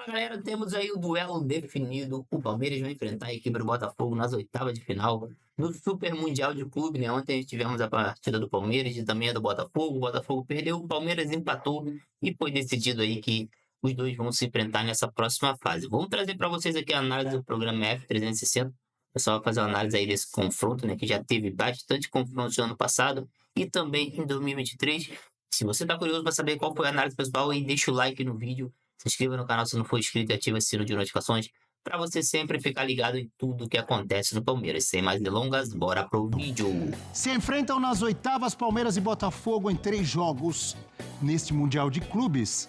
galera, temos aí o duelo definido. O Palmeiras vai enfrentar a equipe do Botafogo nas oitavas de final no Super Mundial de Clube, né? Ontem tivemos a partida do Palmeiras e também a do Botafogo. O Botafogo perdeu, o Palmeiras empatou e foi decidido aí que os dois vão se enfrentar nessa próxima fase. Vamos trazer para vocês aqui a análise do programa F360. O pessoal vai fazer uma análise aí desse confronto, né? Que já teve bastante confrontos no ano passado e também em 2023. Se você está curioso para saber qual foi a análise pessoal, aí deixa o like no vídeo. Se inscreva no canal se não for inscrito e ative o sino de notificações para você sempre ficar ligado em tudo que acontece no Palmeiras. Sem mais delongas, bora pro vídeo. Se enfrentam nas oitavas Palmeiras e Botafogo em 3 jogos neste Mundial de Clubes.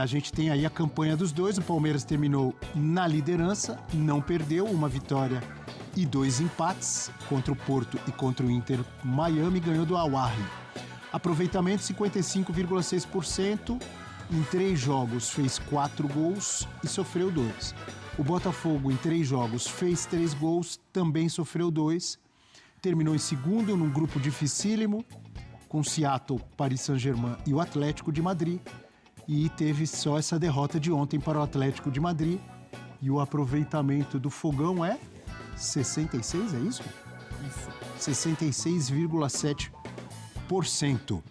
A gente tem aí a campanha dos dois. O Palmeiras terminou na liderança, não perdeu, uma vitória e 2 empates contra o Porto e contra o Inter Miami, ganhou do Al Ahly. Aproveitamento 55,6%. Em 3 jogos fez 4 gols e sofreu 2. O Botafogo em 3 jogos fez 3 gols, também sofreu 2. Terminou em segundo num grupo dificílimo, com Seattle, Paris Saint-Germain e o Atlético de Madrid. E teve só essa derrota de ontem para o Atlético de Madrid. E o aproveitamento do Fogão é 66, é isso? Isso. 66,7%.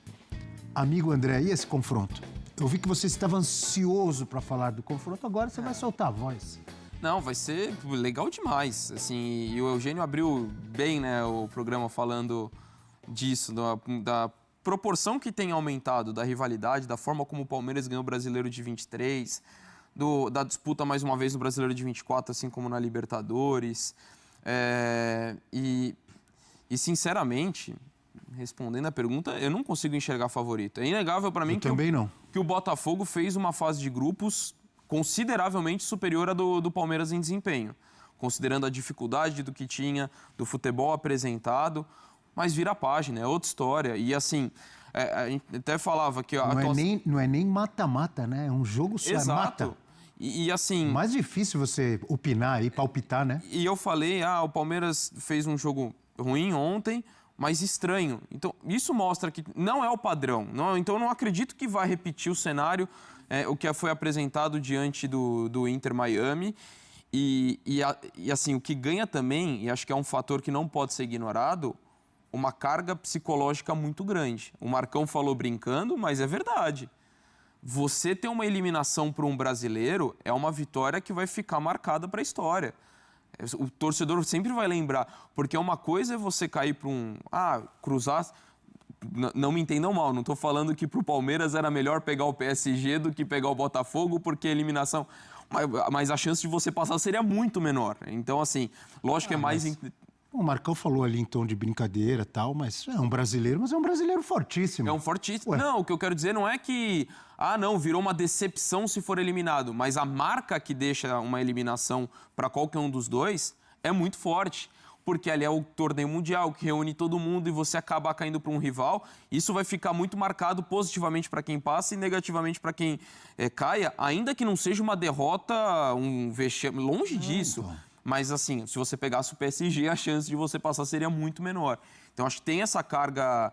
Amigo André, e esse confronto? Eu vi que você estava ansioso para falar do confronto, agora você vai soltar a voz. Não, vai ser legal demais, assim, e o Eugênio abriu bem, né, o programa falando disso, da proporção que tem aumentado, da rivalidade, da forma como o Palmeiras ganhou o Brasileiro de 23, da disputa mais uma vez no Brasileiro de 24, assim como na Libertadores, e sinceramente, respondendo a pergunta, eu não consigo enxergar favorito. É inegável para mim que o Botafogo fez uma fase de grupos consideravelmente superior à do Palmeiras em desempenho, considerando a dificuldade do que tinha, do futebol apresentado, mas vira a página, é outra história. E assim, a gente até falava que... Não é nem mata-mata, né? É um jogo só, Exato. É mata. E assim... Mais difícil você opinar e palpitar, né? E eu falei, o Palmeiras fez um jogo ruim ontem, mas estranho. Então, isso mostra que não é o padrão. Então, eu não acredito que vai repetir o cenário, o que foi apresentado diante do Inter Miami. E assim, o que ganha também, e acho que é um fator que não pode ser ignorado, uma carga psicológica muito grande. O Marcão falou brincando, mas é verdade. Você ter uma eliminação para um brasileiro é uma vitória que vai ficar marcada para a história. O torcedor sempre vai lembrar, porque uma coisa é você cair para cruzar... Não me entendam mal, não estou falando que para o Palmeiras era melhor pegar o PSG do que pegar o Botafogo, porque a eliminação... Mas a chance de você passar seria muito menor. Então, assim, lógico que é mais... O Marcão falou ali em tom de brincadeira e tal, mas é um brasileiro, mas é um brasileiro fortíssimo. É um fortíssimo. Ué. Não, o que eu quero dizer não é que... virou uma decepção se for eliminado. Mas a marca que deixa uma eliminação para qualquer um dos dois é muito forte. Porque ali é o torneio mundial que reúne todo mundo e você acaba caindo para um rival. Isso vai ficar muito marcado positivamente para quem passa e negativamente para quem caia, ainda que não seja uma derrota, um vexame, longe disso. Então. Mas, assim, se você pegasse o PSG, a chance de você passar seria muito menor. Então, acho que tem essa carga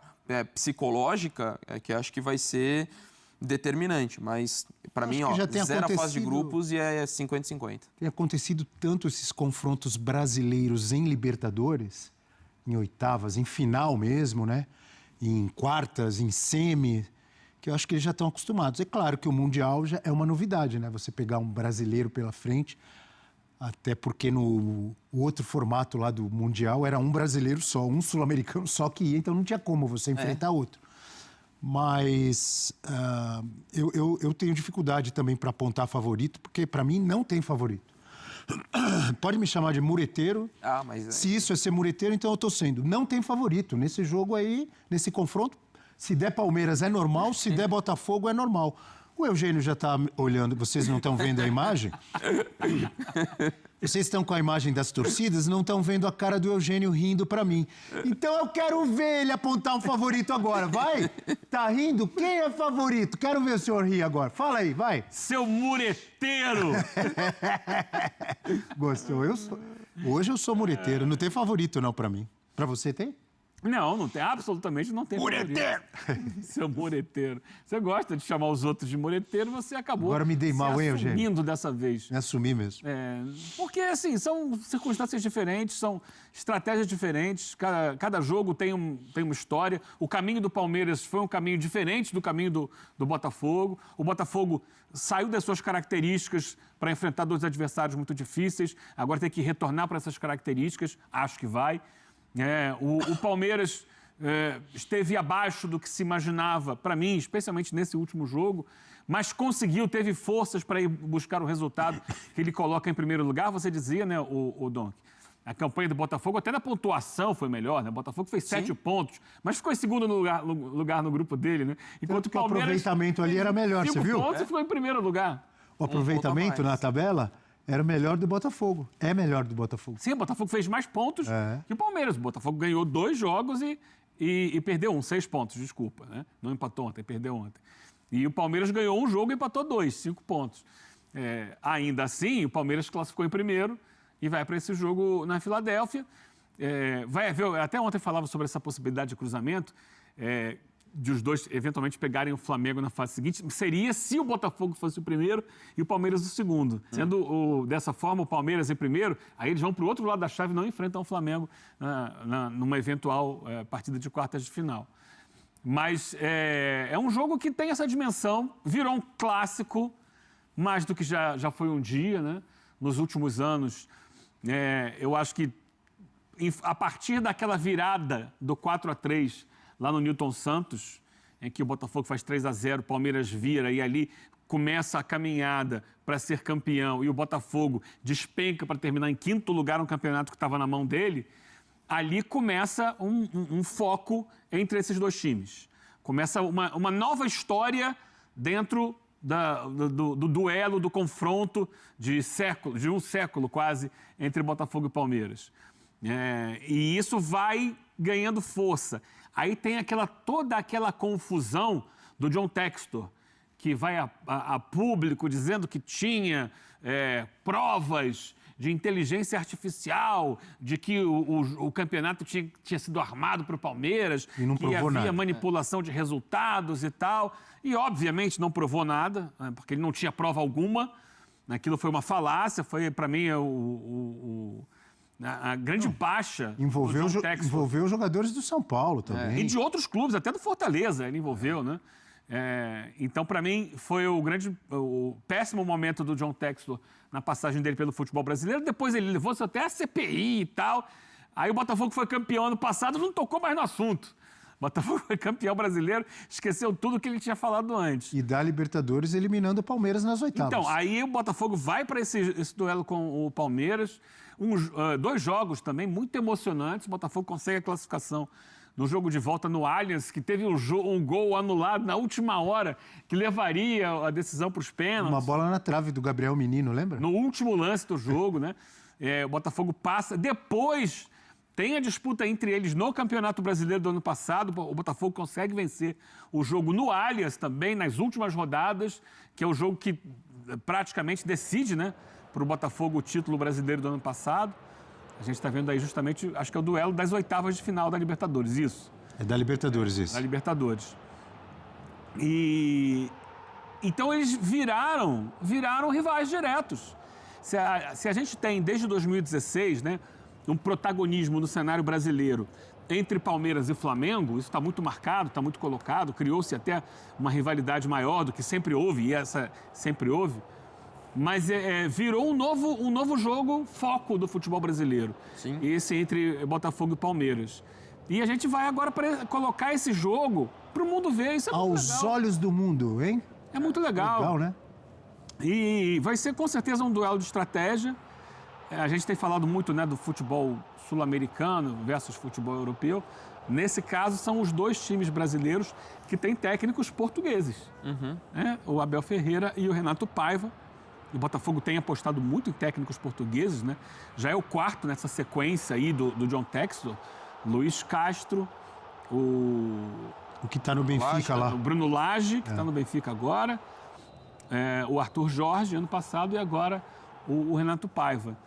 psicológica que acho que vai ser determinante. Mas, para mim, zero a fase de grupos e é 50-50. Tem acontecido tanto esses confrontos brasileiros em Libertadores, em oitavas, em final mesmo, né? Em quartas, em semi, que eu acho que eles já estão acostumados. É claro que o Mundial já é uma novidade, né? Você pegar um brasileiro pela frente... Até porque no outro formato lá do Mundial era um brasileiro só, um sul-americano só que ia, então não tinha como você enfrentar outro. Mas eu tenho dificuldade também para apontar favorito, porque para mim não tem favorito. Pode me chamar de mureteiro. Mas... Se isso é ser mureteiro, então eu estou sendo. Não tem favorito. Nesse jogo aí, nesse confronto, se der Palmeiras é normal, se der Botafogo é normal. O Eugênio já está olhando, vocês não estão vendo a imagem? Vocês estão com a imagem das torcidas, não estão vendo a cara do Eugênio rindo para mim. Então eu quero ver ele apontar um favorito agora, vai? Tá rindo? Quem é favorito? Quero ver o senhor rir agora. Fala aí, vai. Seu mureteiro! Gostou? Hoje eu sou mureteiro, não tem favorito não para mim. Para você tem? Não tem, absolutamente não tem. Mureteiro! Seu mureteiro. Você gosta de chamar os outros de mureteiro, você acabou Agora me dei mal, hein, Eugênio? assumindo dessa vez. Me assumi mesmo. Porque, assim, são circunstâncias diferentes, são estratégias diferentes, cada jogo tem uma história. O caminho do Palmeiras foi um caminho diferente do caminho do Botafogo. O Botafogo saiu das suas características para enfrentar dois adversários muito difíceis, agora tem que retornar para essas características, acho que vai. O Palmeiras esteve abaixo do que se imaginava, para mim, especialmente nesse último jogo, mas conseguiu, teve forças para ir buscar o resultado que ele coloca em primeiro lugar. Você dizia, né, o Donk, a campanha do Botafogo, até na pontuação foi melhor, né? O Botafogo fez 7 pontos, mas ficou em segundo lugar no grupo dele, né? Enquanto o Palmeiras... O aproveitamento ali era melhor, você viu? 5 pontos e ficou em primeiro lugar. O aproveitamento na tabela era melhor do Botafogo. É melhor do Botafogo. Sim, o Botafogo fez mais pontos que o Palmeiras. O Botafogo ganhou 2 jogos e perdeu 6 pontos, desculpa, né? Não empatou ontem, perdeu ontem. E o Palmeiras ganhou um jogo e empatou 2, 5 pontos. Ainda assim, o Palmeiras classificou em primeiro e vai para esse jogo na Filadélfia. Vai haver, até ontem falava sobre essa possibilidade de cruzamento, de os dois eventualmente pegarem o Flamengo na fase seguinte. Seria se o Botafogo fosse o primeiro e o Palmeiras o segundo. Sendo dessa forma o Palmeiras em primeiro, aí eles vão para o outro lado da chave e não enfrentam o Flamengo numa eventual partida de quartas de final. Mas é um jogo que tem essa dimensão, virou um clássico, mais do que já foi um dia, né? Nos últimos anos, eu acho que a partir daquela virada do 4-3 lá no Newton Santos, em que o Botafogo faz 3-0, o Palmeiras vira e ali começa a caminhada para ser campeão e o Botafogo despenca para terminar em 5º lugar no campeonato que estava na mão dele, ali começa um foco entre esses dois times. Começa uma nova história dentro do duelo, do confronto de um século quase entre Botafogo e Palmeiras. E isso vai ganhando força. Aí tem toda aquela confusão do John Textor, que vai a público dizendo que tinha provas de inteligência artificial, de que o campeonato tinha sido armado para o Palmeiras, e não que havia nada. manipulação de resultados e tal. E, obviamente, não provou nada, porque ele não tinha prova alguma. Aquilo foi uma falácia, foi, para mim, a grande baixa. Envolveu jogadores do São Paulo também. E de outros clubes, até do Fortaleza, ele envolveu, né? Então, para mim, foi o péssimo momento do John Textor na passagem dele pelo futebol brasileiro. Depois ele levou-se até a CPI e tal. Aí o Botafogo foi campeão ano passado, não tocou mais no assunto. O Botafogo foi campeão brasileiro, esqueceu tudo que ele tinha falado antes. E da Libertadores eliminando o Palmeiras nas oitavas. Então, aí o Botafogo vai para esse duelo com o Palmeiras. 2 jogos também muito emocionantes. O Botafogo consegue a classificação no jogo de volta no Allianz, que teve um gol anulado na última hora, que levaria a decisão para os pênaltis. Uma bola na trave do Gabriel Menino, lembra? No último lance do jogo, né? O Botafogo passa. Depois tem a disputa entre eles no Campeonato Brasileiro do ano passado. O Botafogo consegue vencer o jogo no Allianz também, nas últimas rodadas, que é o jogo que praticamente decide, né, para o Botafogo o título brasileiro do ano passado. A gente está vendo aí justamente, acho que é o duelo das oitavas de final da Libertadores, isso. É da Libertadores, isso. Da Libertadores. Então eles viraram rivais diretos. Se a gente tem, desde 2016, né, um protagonismo no cenário brasileiro entre Palmeiras e Flamengo, isso está muito marcado, está muito colocado, criou-se até uma rivalidade maior do que sempre houve, e essa sempre houve. Mas virou um novo jogo foco do futebol brasileiro. Sim. Esse entre Botafogo e Palmeiras. E a gente vai agora colocar esse jogo para o mundo ver. Isso é muito legal. Aos olhos do mundo, hein? É muito legal. Legal, né? E vai ser com certeza um duelo de estratégia. A gente tem falado muito, né, do futebol sul-americano versus futebol europeu. Nesse caso, são os 2 times brasileiros que têm técnicos portugueses. Né? O Abel Ferreira e o Renato Paiva. O Botafogo tem apostado muito em técnicos portugueses, né? Já é o 4º nessa sequência aí do John Textor. Luiz Castro, o que está no Benfica lá. O Bruno Lage, que está no Benfica agora. O Arthur Jorge, ano passado, e agora o Renato Paiva.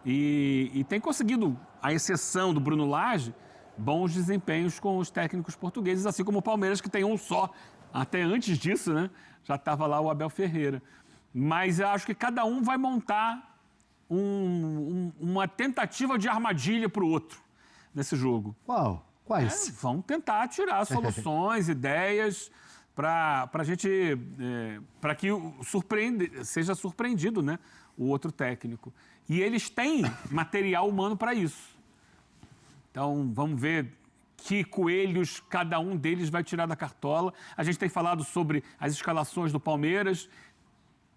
E tem conseguido, à exceção do Bruno Lage, bons desempenhos com os técnicos portugueses, assim como o Palmeiras, que tem um só. Até antes disso, né? Já estava lá o Abel Ferreira. Mas eu acho que cada um vai montar uma tentativa de armadilha para o outro nesse jogo. Qual? Quais? Vão tentar tirar soluções, ideias, para a gente, para que seja surpreendido, né, o outro técnico. E eles têm material humano para isso. Então, vamos ver que coelhos cada um deles vai tirar da cartola. A gente tem falado sobre as escalações do Palmeiras.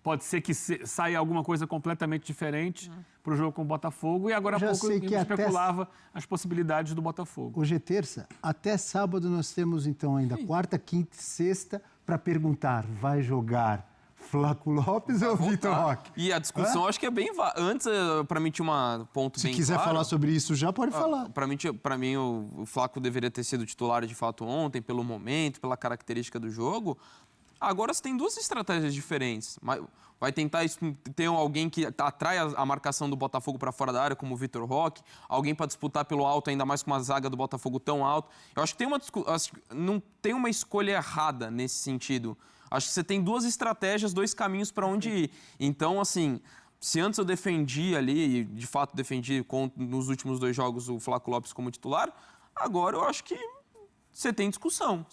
Pode ser que saia alguma coisa completamente diferente para o jogo com o Botafogo. E agora há pouco eu especulava as possibilidades do Botafogo. Hoje é terça. Até sábado nós temos, então, ainda quarta, quinta e sexta para perguntar, vai jogar Flaco Lopes ou Vitor Roque? E a discussão acho que é bem... Antes, para mim, tinha um ponto bem claro. Se quiser falar sobre isso já, pode falar. Para mim, o Flaco deveria ter sido titular de fato ontem, pelo momento, pela característica do jogo. Agora você tem duas estratégias diferentes. Vai tentar ter alguém que atrai a marcação do Botafogo para fora da área, como o Vitor Roque, alguém para disputar pelo alto, ainda mais com uma zaga do Botafogo tão alta. Eu acho que não tem uma escolha errada nesse sentido. Acho que você tem duas estratégias, dois caminhos para onde ir. Então, assim, se antes eu defendi ali, e de fato defendi nos últimos 2 jogos o Flaco Lopes como titular, agora eu acho que você tem discussão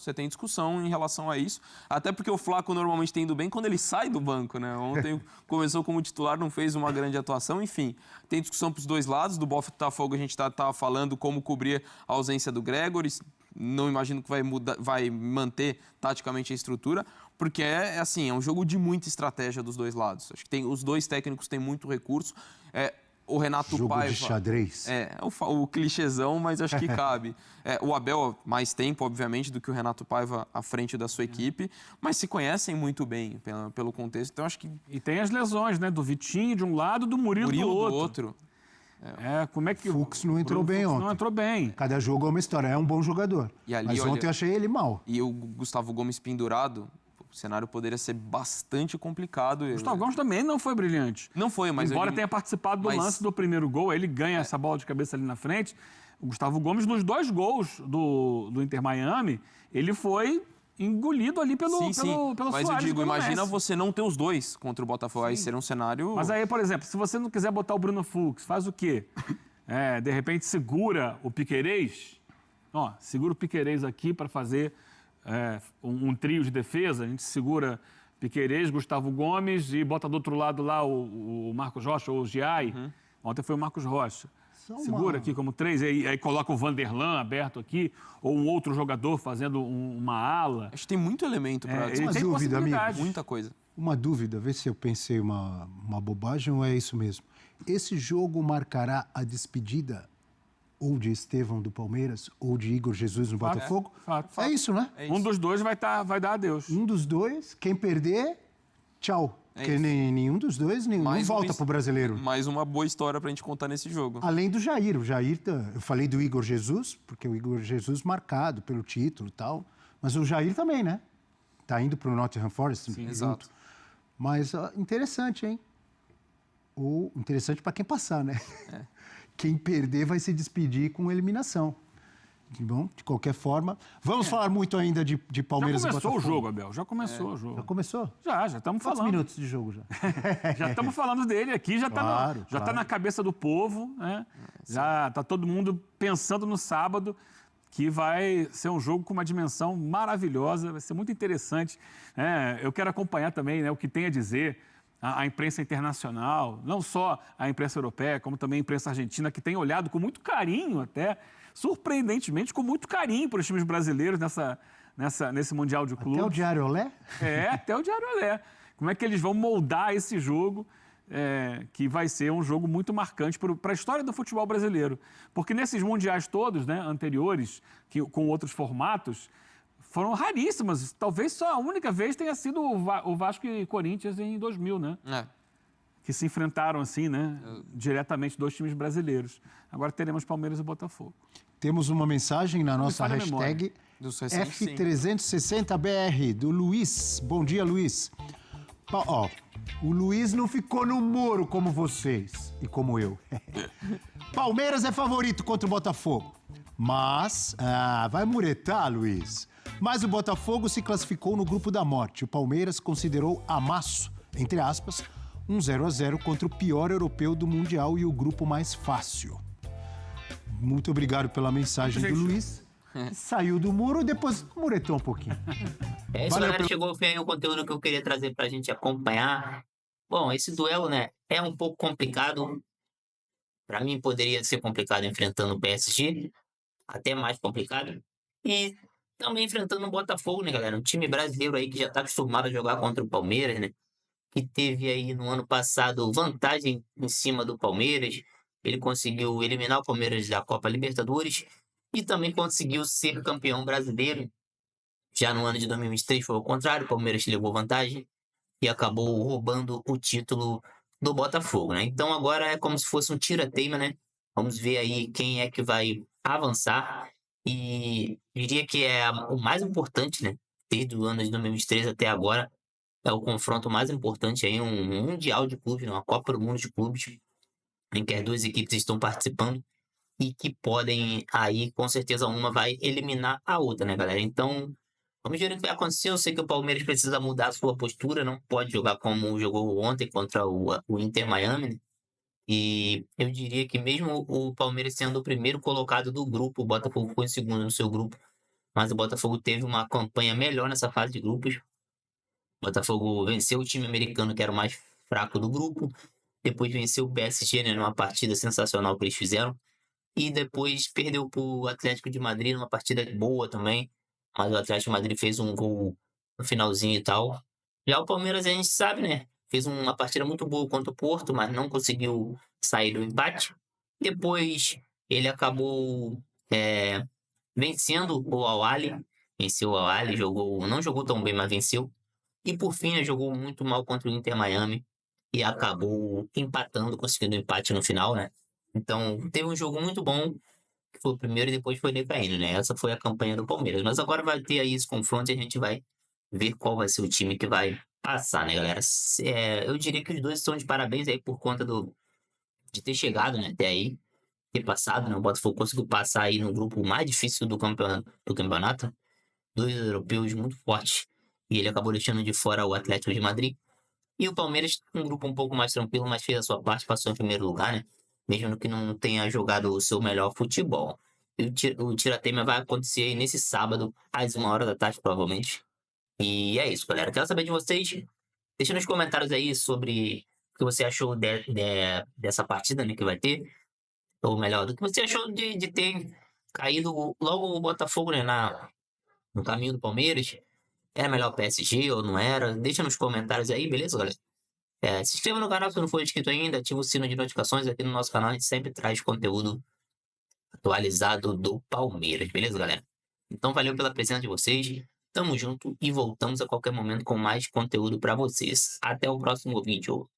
em relação a isso. Até porque o Flaco normalmente tem ido bem quando ele sai do banco, né? Ontem começou como titular, não fez uma grande atuação, enfim. Tem discussão para os dois lados. Do Botafogo a gente estava falando como cobrir a ausência do Gregori. Não imagino que vai manter taticamente a estrutura, porque é um jogo de muita estratégia dos dois lados. Acho que os dois técnicos têm muito recurso. O Renato jogo Paiva... de xadrez. O clichêzão, mas acho que cabe. O Abel, mais tempo, obviamente, do que o Renato Paiva à frente da sua equipe, mas se conhecem muito bem pelo contexto. Então, acho que... E tem as lesões, né? Do Vitinho de um lado, do Murilo do outro. Como é que o Fux não entrou bem ontem. Não entrou bem. Cada jogo é uma história, é um bom jogador. Mas ontem eu achei ele mal. E o Gustavo Gomes pendurado, o cenário poderia ser bastante complicado. O Gustavo Gomes também não foi brilhante. Não foi, mas... Embora tenha participado do lance do primeiro gol, ele ganha essa bola de cabeça ali na frente. O Gustavo Gomes, nos 2 gols do Inter Miami, ele foi engolido ali pelo Mas Suárez. eu digo, imagina você não ter os dois contra o Botafogo. Aí seria um cenário... Mas aí, por exemplo, se você não quiser botar o Bruno Fux, faz o quê? De repente segura o Piquerez. Segura o Piquerez aqui para fazer um trio de defesa. A gente segura Piquerez, Gustavo Gomes e bota do outro lado lá o Marcos Rocha ou o Giai. Ontem foi o Marcos Rocha. Segura aqui como 3, aí coloca o Vanderlan aberto aqui, ou um outro jogador fazendo uma ala. Acho que tem muito elemento para uma dúvida, amigo. Muita coisa. Uma dúvida, vê se eu pensei uma bobagem ou é isso mesmo. Esse jogo marcará a despedida ou de Estevão do Palmeiras ou de Igor Jesus no Botafogo? É isso, né? Um dos dois vai dar adeus. Um dos dois, quem perder, tchau. Porque nenhum dos dois não volta pro brasileiro. Mais uma boa história pra gente contar nesse jogo. Além do Jair. O Jair, eu falei do Igor Jesus, porque o Igor Jesus marcado pelo título e tal. Mas o Jair também, né? Tá indo pro Nottingham Forest. Sim, exato. Mas interessante, hein? Ou interessante para quem passar, né? Quem perder vai se despedir com eliminação. Bom, de qualquer forma. Vamos falar muito ainda de Palmeiras e Botafogo. Já começou o jogo, Abel. Já começou o jogo. Já começou? Já estamos falando. Quantos minutos de jogo já? Já estamos falando dele aqui, já está na cabeça do povo, né? Já está todo mundo pensando no sábado, que vai ser um jogo com uma dimensão maravilhosa, vai ser muito interessante. Eu quero acompanhar também, né, o que tem a dizer a imprensa internacional, não só a imprensa europeia, como também a imprensa argentina, que tem olhado com muito carinho até, surpreendentemente, com muito carinho para os times brasileiros nesse Mundial de Clubes. Até o Diário Olé? Até o Diário Olé. Como é que eles vão moldar esse jogo, que vai ser um jogo muito marcante para a história do futebol brasileiro. Porque nesses mundiais todos, né, anteriores, com outros formatos, foram raríssimas. Talvez só a única vez tenha sido o Vasco e Corinthians em 2000, né? Que se enfrentaram assim, né? Diretamente 2 times brasileiros. Agora teremos Palmeiras e Botafogo. Temos uma mensagem na nossa hashtag F360BR, do Luiz. Bom dia, Luiz. O Luiz não ficou no muro como vocês e como eu. Palmeiras é favorito contra o Botafogo. Mas, vai muretar, Luiz. Mas o Botafogo se classificou no grupo da morte. O Palmeiras considerou amasso, entre aspas, um 0-0 contra o pior europeu do Mundial e o grupo mais fácil. Muito obrigado pela mensagem do Luiz. Saiu do muro, depois muretou um pouquinho. É isso, galera. Chegou ao fim aí o conteúdo que eu queria trazer pra gente acompanhar. Bom, esse duelo, né, é um pouco complicado. Pra mim, poderia ser complicado enfrentando o PSG, até mais complicado. E também enfrentando o Botafogo, né, galera? Um time brasileiro aí que já tá acostumado a jogar contra o Palmeiras, né? Que teve aí no ano passado vantagem em cima do Palmeiras. Ele conseguiu eliminar o Palmeiras da Copa Libertadores e também conseguiu ser campeão brasileiro. Já no ano de 2023 foi o contrário, o Palmeiras levou vantagem e acabou roubando o título do Botafogo, né? Então agora é como se fosse um tira-teima, né? Vamos ver aí quem é que vai avançar e diria que é o mais importante, né? Desde o ano de 2023 até agora, é o confronto mais importante aí, um Mundial de Clubes, uma Copa do Mundo de Clubes, em que as duas equipes estão participando e que podem aí, com certeza, uma vai eliminar a outra, né, galera? Então, vamos ver o que vai acontecer. Eu sei que o Palmeiras precisa mudar a sua postura, não pode jogar como jogou ontem contra o Inter Miami, né? E eu diria que mesmo o Palmeiras sendo o primeiro colocado do grupo, o Botafogo ficou em segundo no seu grupo, mas o Botafogo teve uma campanha melhor nessa fase de grupos. O Botafogo venceu o time americano, que era o mais fraco do grupo, depois venceu o PSG, né, numa partida sensacional que eles fizeram, e depois perdeu para o Atlético de Madrid numa partida boa também, mas o Atlético de Madrid fez um gol no finalzinho e tal. Já o Palmeiras, a gente sabe, né? Fez uma partida muito boa contra o Porto, mas não conseguiu sair do empate. Depois ele acabou vencendo o Al-Ahly, venceu o Al-Ahly, não jogou tão bem, mas venceu. E por fim, né, jogou muito mal contra o Inter Miami e acabou empatando, conseguindo um empate no final, né? Então, teve um jogo muito bom, que foi o primeiro e depois foi decaindo, né? Essa foi a campanha do Palmeiras. Mas agora vai ter aí esse confronto e a gente vai ver qual vai ser o time que vai passar, né, galera? Eu diria que os dois estão de parabéns aí por conta de ter chegado, né, até aí, ter passado, né? O Botafogo conseguiu passar aí no grupo mais difícil do campeonato. Dois europeus muito fortes. E ele acabou deixando de fora o Atlético de Madrid. E o Palmeiras, um grupo um pouco mais tranquilo, mas fez a sua parte, passou em primeiro lugar, né? Mesmo que não tenha jogado o seu melhor futebol. E o tira-teima vai acontecer aí nesse sábado, às 1h da tarde, provavelmente. E é isso, galera. Quero saber de vocês. Deixa nos comentários aí sobre o que você achou dessa partida, né, que vai ter. Ou melhor, do que você achou de ter caído logo o Botafogo, né, no caminho do Palmeiras. Era melhor o PSG ou não era? Deixa nos comentários aí, beleza, galera? Se inscreva no canal se não for inscrito ainda, ativa o sino de notificações aqui no nosso canal, a gente sempre traz conteúdo atualizado do Palmeiras, beleza, galera? Então valeu pela presença de vocês, tamo junto e voltamos a qualquer momento com mais conteúdo pra vocês. Até o próximo vídeo.